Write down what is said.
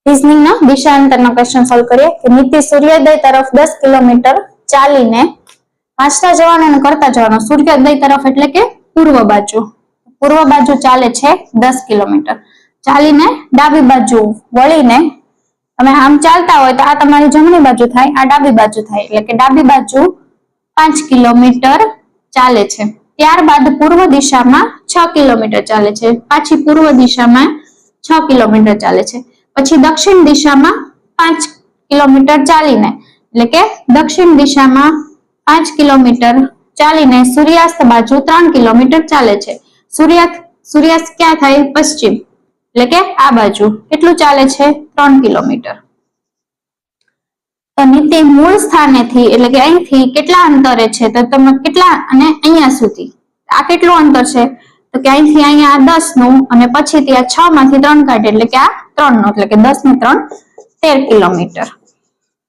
Reasoning નો દિશાંતરનો question solve કરીએ કે નીતિ સૂર્યોદય તરફ 10 કિલોમીટર ચાલીને વાંચતા જવાનું અને કરતા જવાનું. સૂર્યોદય તરફ એટલે કે પૂર્વ બાજુ ચાલે છે 10 કિલોમીટર. ચાલીને ડાબી બાજુ વળીને તમે આમ ચાલતા હોય તો આ તમારી જમણી બાજુ થાય, આ ડાબી બાજુ થાય, એટલે કે ડાબી બાજુ 5 કિલોમીટર ચાલે છે. ત્યારબાદ પૂર્વ દિશામાં 6 કિલોમીટર ચાલે છે. પાછી પૂર્વ દિશામાં 6 કિલોમીટર ચાલે છે. પછી દક્ષિણ દિશામાં 5 કિલોમીટર ચાલીને એટલે કે દક્ષિણ દિશામાં 5 કિલોમીટર ચાલીને સૂર્યાસ્ત બાજુ 3 કિલોમીટર ચાલે છે. સૂર્યાસ્ત ક્યાં થાય? પશ્ચિમ, એટલે કે આ બાજુ. કેટલું ચાલે છે? 3 કિલોમીટર. તો નીતિ મૂળ સ્થાનેથી એટલે કે અહીંથી કેટલા અંતરે છે? તો તમે કેટલા અને અહીંયા સુધી આ કેટલું અંતર છે? તો કે અહીંથી અહીંયા આ 10 નું અને પછી ત્યાં 6 માંથી 3 કાઢે એટલે કે આ 3 નું, એટલે કે 10 ને 3 13 કિલોમીટર.